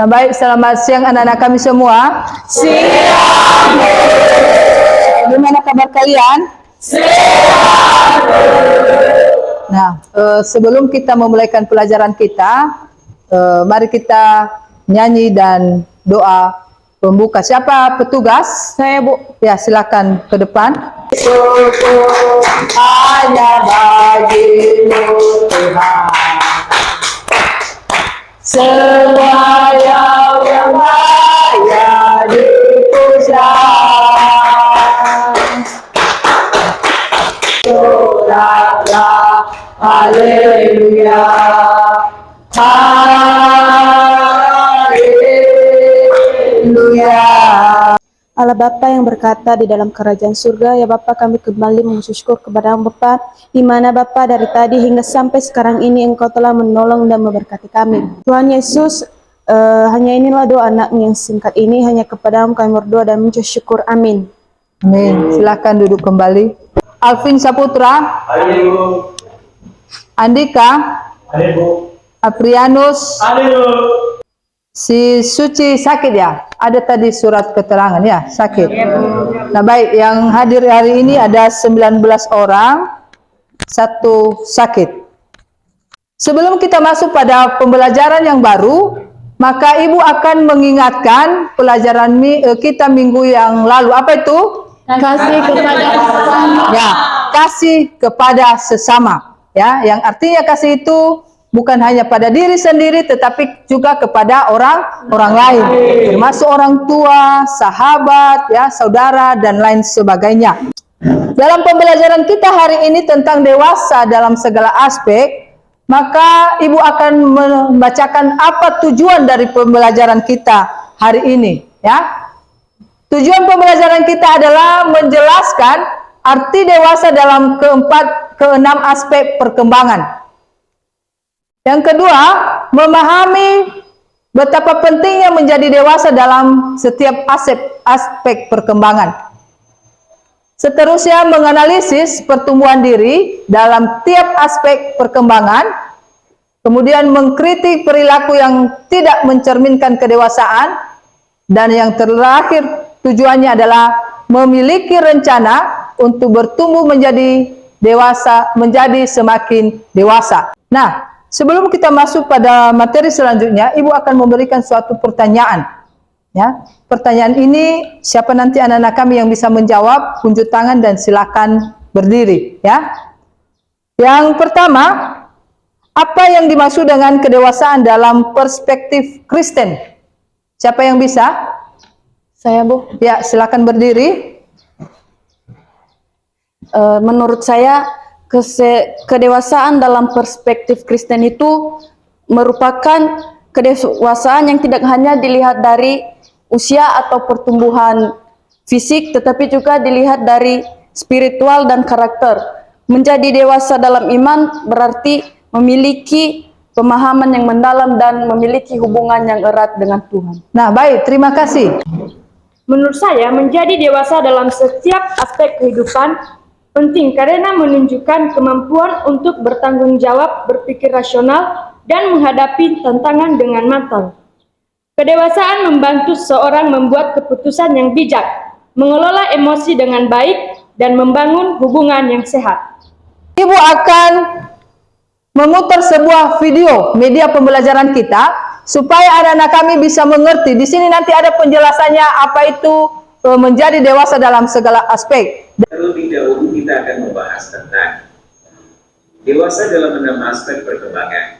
Nah, baik, selamat siang anak-anak kami semua. Siang. Gimana kabar kalian? Siang. Nah, sebelum kita memulaikan pelajaran kita, mari kita nyanyi dan doa pembuka. Siapa petugas? Saya, Bu. Ya, silakan ke depan. Syukur hanya bagi-Mu Tuhan. Semua yang raya dipuja. Soraklah, haleluya, haleluya. Allah Bapa yang berkata di dalam kerajaan surga, ya Bapa, kami kembali mengucap syukur kepada Bapa, di mana Bapa dari tadi hingga sampai sekarang ini Engkau telah menolong dan memberkati kami. Tuhan Yesus, hanya inilah doa anakmu yang singkat ini, hanya kepadamu kami berdoa dan mengucap syukur. Amin. Amin. Silakan duduk kembali. Alvin Saputra. Halo. Andika. Halo. Aprianus. Halo. Si Suci sakit ya? Ada tadi surat keterangan ya, sakit. Nah, baik, yang hadir hari ini ada 19 orang, satu sakit. Sebelum kita masuk pada pembelajaran yang baru, maka Ibu akan mengingatkan pelajaran kita minggu yang lalu. Apa itu? Kasih kepada sesama. Ya, kasih kepada sesama. Ya, yang artinya kasih itu bukan hanya pada diri sendiri, tetapi juga kepada orang lain, termasuk orang tua, sahabat, ya, saudara, dan lain sebagainya. Dalam pembelajaran kita hari ini tentang dewasa dalam segala aspek, maka Ibu akan membacakan apa tujuan dari pembelajaran kita hari ini. Ya, tujuan pembelajaran kita adalah menjelaskan arti dewasa dalam keenam aspek perkembangan. Yang kedua, memahami betapa pentingnya menjadi dewasa dalam setiap aspek perkembangan. Seterusnya, menganalisis pertumbuhan diri dalam tiap aspek perkembangan. Kemudian, mengkritik perilaku yang tidak mencerminkan kedewasaan. Dan yang terakhir, tujuannya adalah memiliki rencana untuk bertumbuh menjadi dewasa, menjadi semakin dewasa. Nah, sebelum kita masuk pada materi selanjutnya, Ibu akan memberikan suatu pertanyaan. Ya, pertanyaan ini siapa nanti anak-anak kami yang bisa menjawab, tunjuk tangan dan silakan berdiri. Ya, yang pertama, apa yang dimaksud dengan kedewasaan dalam perspektif Kristen? Siapa yang bisa? Saya, Bu. Ya, silakan berdiri. Menurut saya, kedewasaan dalam perspektif Kristen itu merupakan kedewasaan yang tidak hanya dilihat dari usia atau pertumbuhan fisik, tetapi juga dilihat dari spiritual dan karakter. Menjadi dewasa dalam iman berarti memiliki pemahaman yang mendalam dan memiliki hubungan yang erat dengan Tuhan. Nah, baik, terima kasih. Menurut saya, menjadi dewasa dalam setiap aspek kehidupan penting karena menunjukkan kemampuan untuk bertanggung jawab, berpikir rasional, dan menghadapi tantangan dengan matang. Kedewasaan membantu seorang membuat keputusan yang bijak, mengelola emosi dengan baik, dan membangun hubungan yang sehat. Ibu akan memutar sebuah video media pembelajaran kita supaya anak-anak kami bisa mengerti. Di sini nanti ada penjelasannya apa itu menjadi dewasa dalam segala aspek. Terlebih dahulu kita akan membahas tentang dewasa dalam 6 aspek perkembangan.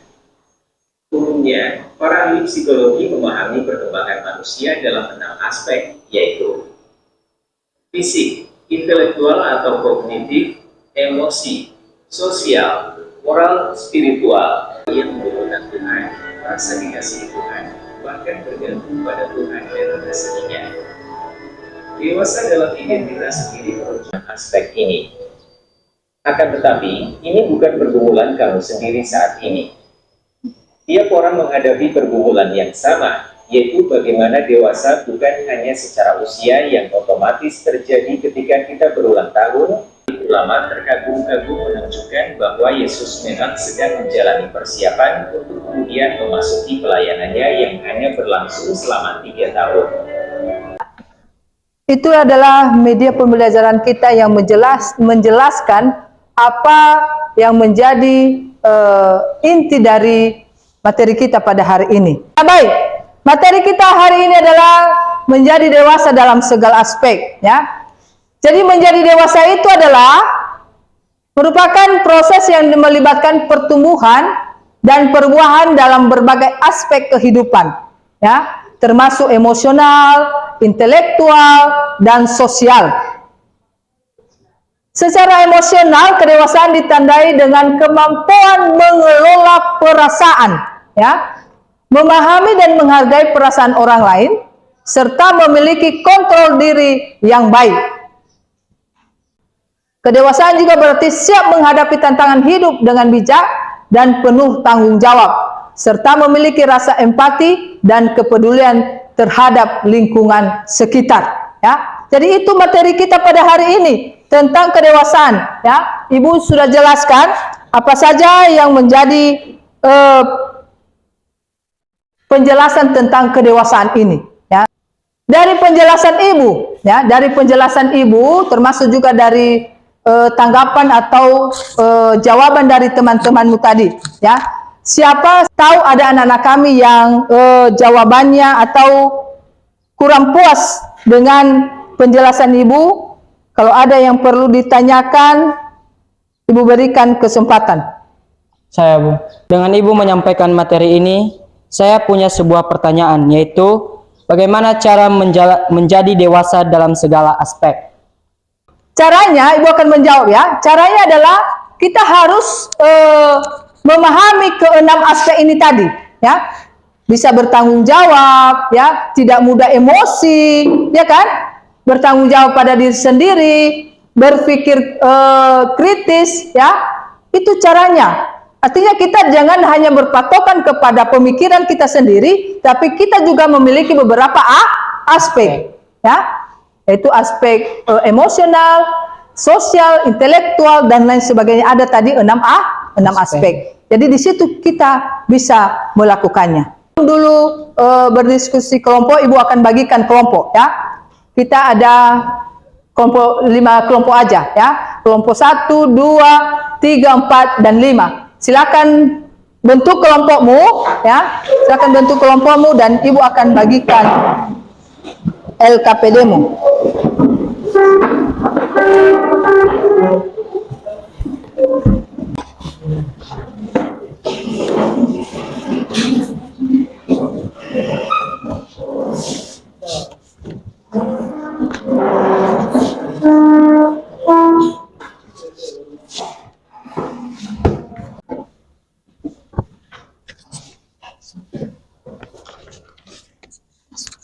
Umumnya, para ahli psikologi memahami perkembangan manusia dalam 6 aspek, yaitu fisik, intelektual atau kognitif, emosi, sosial, moral, spiritual, yang menggunakan Tuhan, merasa dikasihi Tuhan, bahkan bergantung pada Tuhan dan mengasihinya. Dewasa dalam identitas diri merujuk aspek ini. Akan tetapi, ini bukan pergumulan kamu sendiri saat ini. Tiap orang menghadapi pergumulan yang sama, yaitu bagaimana dewasa bukan hanya secara usia yang otomatis terjadi ketika kita berulang tahun, ulama terkagum-kagum menunjukkan bahwa Yesus memang sedang menjalani persiapan untuk kemudian memasuki pelayanannya yang hanya berlangsung selama 3 tahun. Itu adalah media pembelajaran kita yang menjelaskan apa yang menjadi inti dari materi kita pada hari ini. Nah, baik, materi kita hari ini adalah menjadi dewasa dalam segala aspek, ya. Jadi menjadi dewasa itu adalah merupakan proses yang melibatkan pertumbuhan dan perbuahan dalam berbagai aspek kehidupan, ya, termasuk emosional, intelektual, dan sosial. Secara emosional, kedewasaan ditandai dengan kemampuan mengelola perasaan, ya, memahami dan menghargai perasaan orang lain, serta memiliki kontrol diri yang baik. Kedewasaan juga berarti siap menghadapi tantangan hidup dengan bijak dan penuh tanggung jawab, serta memiliki rasa empati dan kepedulian terhadap lingkungan sekitar, ya. Jadi itu materi kita pada hari ini tentang kedewasaan, ya. Ibu sudah jelaskan apa saja yang menjadi penjelasan tentang kedewasaan ini, ya. Dari penjelasan ibu, ya, dari penjelasan ibu termasuk juga dari tanggapan atau jawaban dari teman-temanmu tadi, ya. Siapa tahu ada anak-anak kami yang jawabannya atau kurang puas dengan penjelasan ibu. Kalau ada yang perlu ditanyakan, ibu berikan kesempatan. Saya, Bu. Dengan ibu menyampaikan materi ini, saya punya sebuah pertanyaan, yaitu bagaimana cara menjadi dewasa dalam segala aspek? Caranya, ibu akan menjawab, ya. Caranya adalah kita harus memahami ke-6 aspek ini tadi, ya. Bisa bertanggung jawab, ya, tidak mudah emosi, ya kan? Bertanggung jawab pada diri sendiri, berpikir kritis, ya. Itu caranya. Artinya kita jangan hanya berpatokan kepada pemikiran kita sendiri, tapi kita juga memiliki beberapa aspek, ya. Yaitu aspek emosional, sosial, intelektual, dan lain sebagainya. Ada tadi 6 aspek. Jadi di situ kita bisa melakukannya. Dulu berdiskusi kelompok, ibu akan bagikan kelompok, ya. Kita ada kelompok 5 kelompok aja, ya. Kelompok 1, 2, 3, 4, dan 5. Silakan bentuk kelompokmu, ya. Silakan bentuk kelompokmu dan ibu akan bagikan LKPD-mu.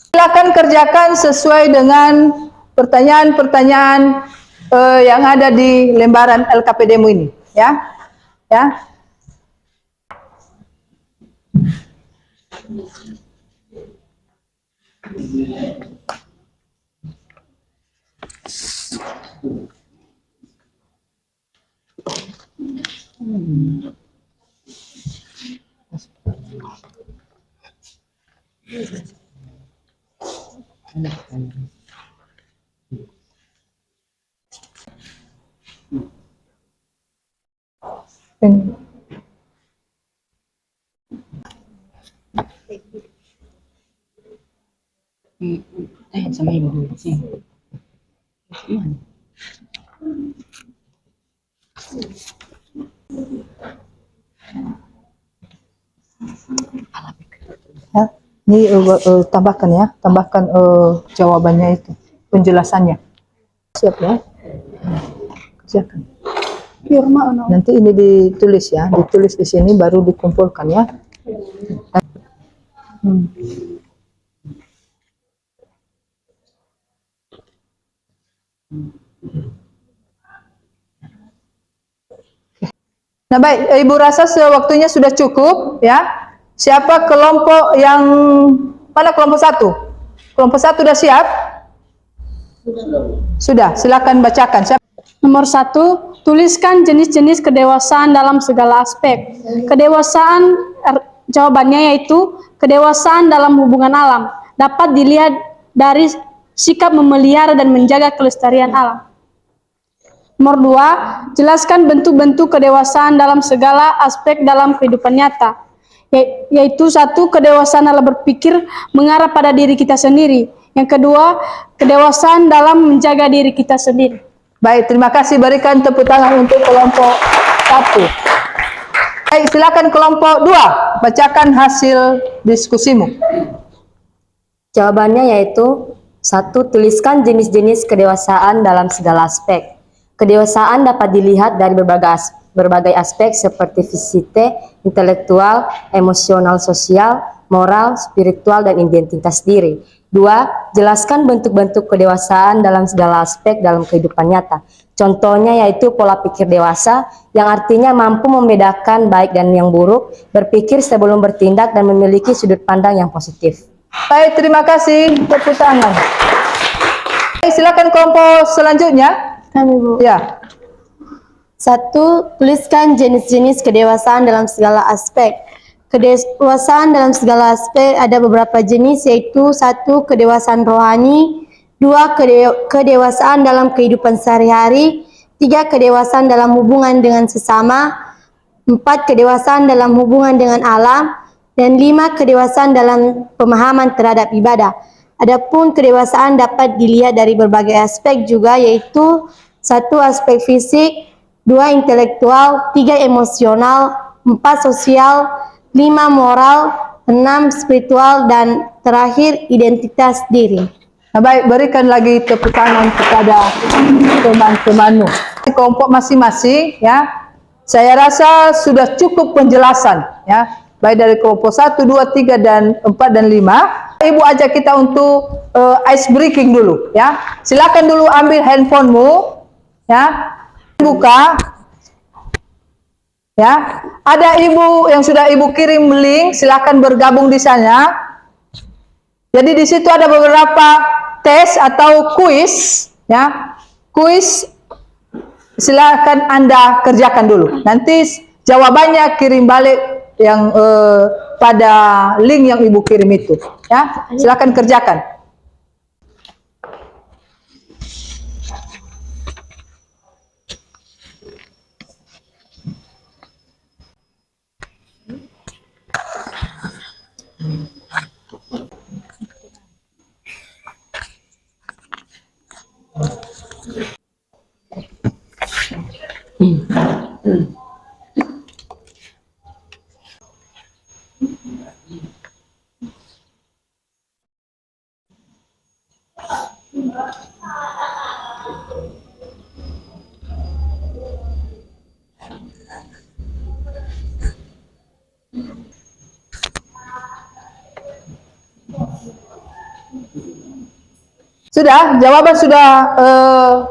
Silakan kerjakan sesuai dengan pertanyaan-pertanyaan yang ada di lembaran LKPD-mu ini, ya. Ya. Sama ibu dulu sih. Ya, ini tambahkan, ya, tambahkan jawabannya itu, penjelasannya. Siap, ya. Kerjakan. Nanti ini ditulis, ya, ditulis di sini baru dikumpulkan, ya. Nah, baik, ibu rasa waktunya sudah cukup, ya. Siapa kelompok yang mana? Kelompok 1. Kelompok 1 sudah siap? Sudah. Silakan bacakan. Siapa? Nomor 1, tuliskan jenis-jenis kedewasaan dalam segala aspek. Kedewasaan, jawabannya yaitu kedewasaan dalam hubungan alam. Dapat dilihat dari sikap memelihara dan menjaga kelestarian alam. Nomor 2, jelaskan bentuk-bentuk kedewasaan dalam segala aspek dalam kehidupan nyata. Yaitu 1, kedewasaan dalam berpikir mengarah pada diri kita sendiri. Yang kedua, kedewasaan dalam menjaga diri kita sendiri. Baik, terima kasih. Berikan tepuk tangan untuk kelompok 1. Baik, silakan kelompok 2. Bacakan hasil diskusimu. Jawabannya yaitu 1. Tuliskan jenis-jenis kedewasaan dalam segala aspek. Kedewasaan dapat dilihat dari berbagai aspek seperti fisik, intelektual, emosional, sosial, moral, spiritual, dan identitas diri. 2. Jelaskan bentuk-bentuk kedewasaan dalam segala aspek dalam kehidupan nyata. Contohnya yaitu pola pikir dewasa, yang artinya mampu membedakan baik dan yang buruk, berpikir sebelum bertindak, dan memiliki sudut pandang yang positif. Baik, terima kasih. Tepuk tangan. Baik, silakan kelompok selanjutnya. Kami, Bu. Ya. 1. Tuliskan jenis-jenis kedewasaan dalam segala aspek. Kedewasaan dalam segala aspek ada beberapa jenis, yaitu 1. Kedewasaan rohani, 2. Kedewasaan dalam kehidupan sehari-hari, 3. Kedewasaan dalam hubungan dengan sesama, 4. Kedewasaan dalam hubungan dengan alam, dan 5. Kedewasaan dalam pemahaman terhadap ibadah. Adapun kedewasaan dapat dilihat dari berbagai aspek juga, yaitu 1. Aspek fisik, 2. Intelektual, 3. Emosional, 4. Sosial, 5. Moral, 6. Spiritual, dan terakhir identitas diri. Nah, baik, berikan lagi tepuk tangan kepada teman-temanmu. Kelompok masing-masing, ya. Saya rasa sudah cukup penjelasan, ya. Baik dari kelompok 1, 2, 3, dan 4, dan 5. Ibu ajak kita untuk ice breaking dulu, ya. Silakan dulu ambil handphonemu, ya. Buka. Ya, ada ibu yang sudah ibu kirim link, silakan bergabung di sana. Jadi di situ ada beberapa tes atau kuis, ya. Kuis silakan Anda kerjakan dulu. Nanti jawabannya kirim balik yang pada link yang ibu kirim itu, ya. Silakan kerjakan. Sudah, jawaban sudah,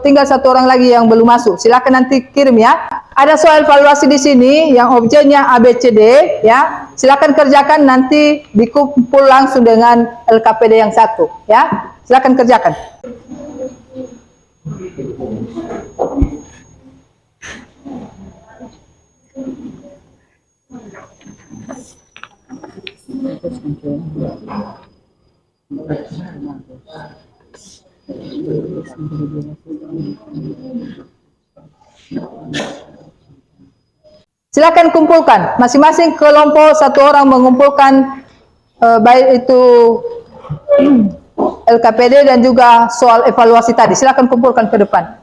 tinggal satu orang lagi yang belum masuk. Silakan nanti kirim, ya. Ada soal evaluasi di sini yang objeknya ABCD, ya. Silakan kerjakan, nanti dikumpul langsung dengan LKPD yang satu, ya. Silakan kerjakan. Silakan kumpulkan, masing-masing kelompok satu orang mengumpulkan baik itu LKPD dan juga soal evaluasi tadi. Silakan kumpulkan ke depan.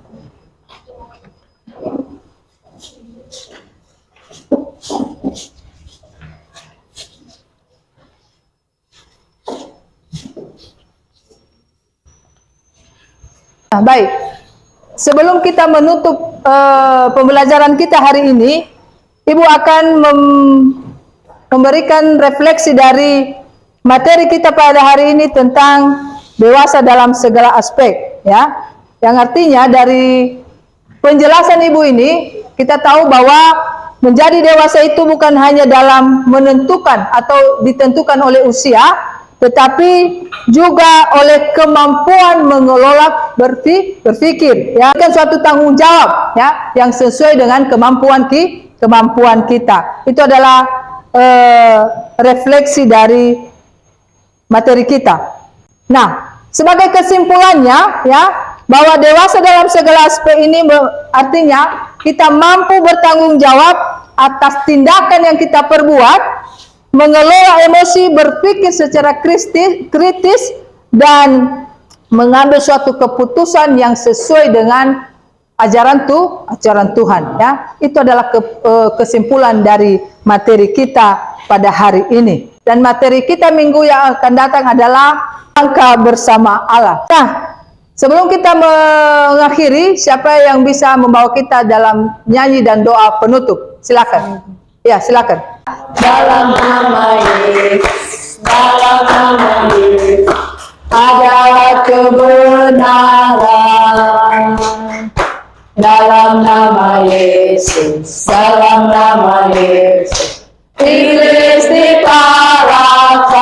Nah, baik. Sebelum kita menutup pembelajaran kita hari ini, Ibu akan memberikan refleksi dari materi kita pada hari ini tentang dewasa dalam segala aspek, ya. Yang artinya dari penjelasan Ibu ini kita tahu bahwa menjadi dewasa itu bukan hanya dalam menentukan atau ditentukan oleh usia, tetapi juga oleh kemampuan mengelola berpikir, ya, kan suatu tanggung jawab, ya, yang sesuai dengan kemampuan kita. Itu adalah refleksi dari materi kita. Nah, sebagai kesimpulannya, ya, bahwa dewasa dalam segala aspek ini artinya kita mampu bertanggung jawab atas tindakan yang kita perbuat, mengelola emosi, berpikir secara kritis, dan mengambil suatu keputusan yang sesuai dengan ajaran Tuhan. Ya, itu adalah kesimpulan dari materi kita pada hari ini. Dan materi kita minggu yang akan datang adalah langkah bersama Allah. Nah, sebelum kita mengakhiri, siapa yang bisa membawa kita dalam nyanyi dan doa penutup? Silakan. Ya, silakan. Dalam nama Yesus, dalam nama Yesus, ada kebenaran. Dalam nama Yesus, dalam nama Yesus, iblis dikalahkan.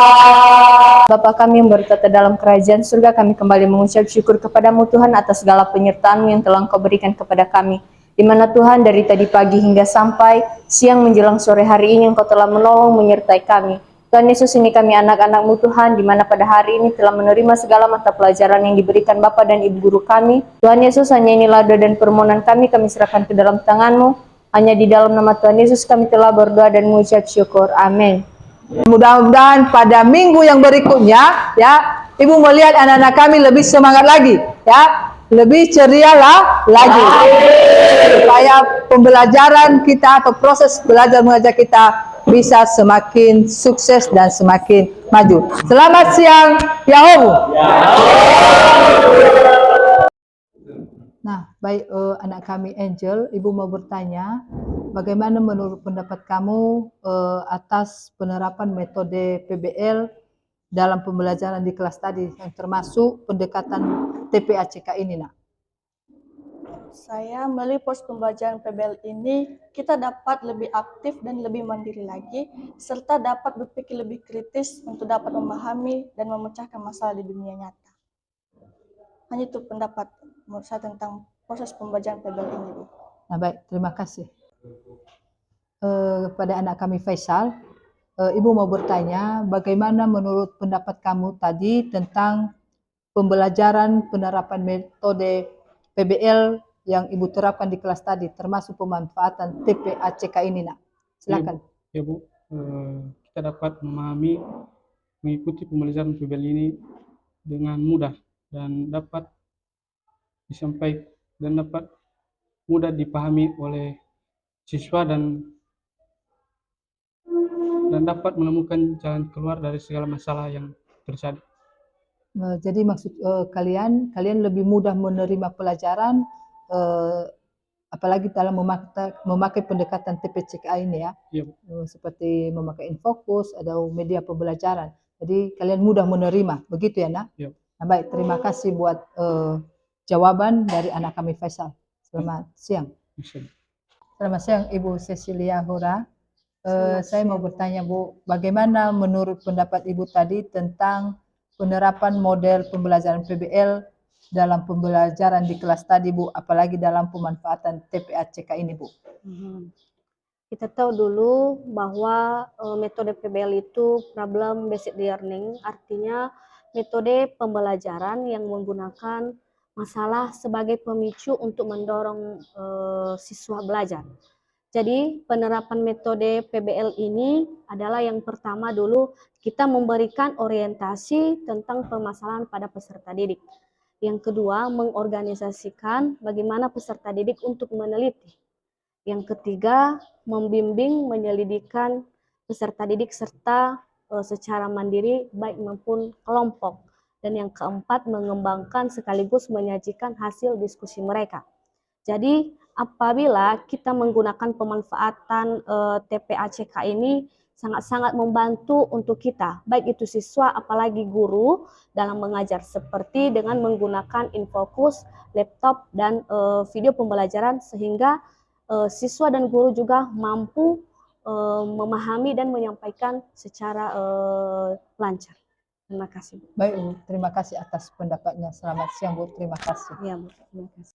Bapa kami yang bertata dalam kerajaan surga, kami kembali mengucap syukur kepadamu Tuhan atas segala penyertaan-Mu yang telah Engkau berikan kepada kami. Di mana Tuhan dari tadi pagi hingga sampai siang menjelang sore hari ini Engkau telah menolong menyertai kami. Tuhan Yesus, ini kami anak-anak-Mu Tuhan, di mana pada hari ini telah menerima segala mata pelajaran yang diberikan Bapa dan Ibu Guru kami. Tuhan Yesus, hanya inilah doa dan permohonan kami serahkan ke dalam tangan-Mu. Hanya di dalam nama Tuhan Yesus kami telah berdoa dan mengucap syukur. Amin. Mudah-mudahan pada minggu yang berikutnya, ya, Ibu melihat anak-anak kami lebih semangat lagi, ya, lebih ceria lagi, supaya pembelajaran kita atau proses belajar mengajar kita bisa semakin sukses dan semakin maju. Selamat siang, Yahoo. Nah, baik, anak kami Angel, Ibu mau bertanya, bagaimana menurut pendapat kamu atas penerapan metode PBL dalam pembelajaran di kelas tadi, yang termasuk pendekatan TPACK ini, Nak? Saya melalui proses pembelajaran PBL ini, kita dapat lebih aktif dan lebih mandiri lagi, serta dapat berpikir lebih kritis untuk dapat memahami dan memecahkan masalah di dunia nyata. Hanya itu pendapat menurut saya tentang proses pembelajaran PBL ini, Bu. Nah, baik, terima kasih. Kepada anak kami Faisal, Ibu mau bertanya, bagaimana menurut pendapat kamu tadi tentang pembelajaran penerapan metode PBL yang Ibu terapkan di kelas tadi, termasuk pemanfaatan TPACK ini, Nak? Silakan. Ya Bu, kita dapat memahami, mengikuti pembelajaran PBL ini dengan mudah dan dapat disampaikan dan dapat mudah dipahami oleh siswa dan dapat menemukan jalan keluar dari segala masalah yang terjadi. Jadi maksud kalian lebih mudah menerima pelajaran, apalagi dalam memakai pendekatan TPCK ini, ya, Ya, seperti memakai Infocus atau media pembelajaran. Jadi kalian mudah menerima, begitu ya, Nak? Ya. Nah, baik, terima kasih buat jawaban dari anak kami Faisal. Selamat siang. Selamat siang, Ibu Cecilia Hura. Saya mau bertanya, Bu, bagaimana menurut pendapat Ibu tadi tentang penerapan model pembelajaran PBL dalam pembelajaran di kelas tadi, Bu, apalagi dalam pemanfaatan TPACK ini, Bu? Kita tahu dulu bahwa metode PBL itu problem based learning, artinya metode pembelajaran yang menggunakan masalah sebagai pemicu untuk mendorong siswa belajar. Jadi penerapan metode PBL ini adalah yang pertama dulu kita memberikan orientasi tentang permasalahan pada peserta didik. Yang kedua, mengorganisasikan bagaimana peserta didik untuk meneliti. Yang ketiga, membimbing menyelidikkan peserta didik serta secara mandiri baik maupun kelompok. Dan yang keempat, mengembangkan sekaligus menyajikan hasil diskusi mereka. Jadi apabila kita menggunakan pemanfaatan TPACK ini sangat-sangat membantu untuk kita, baik itu siswa apalagi guru dalam mengajar, seperti dengan menggunakan Infocus, laptop, dan video pembelajaran, sehingga siswa dan guru juga mampu memahami dan menyampaikan secara lancar. Terima kasih, Bu. Baik, Bu. Terima kasih atas pendapatnya. Selamat siang, Bu. Terima kasih. Iya, Bu. Terima kasih.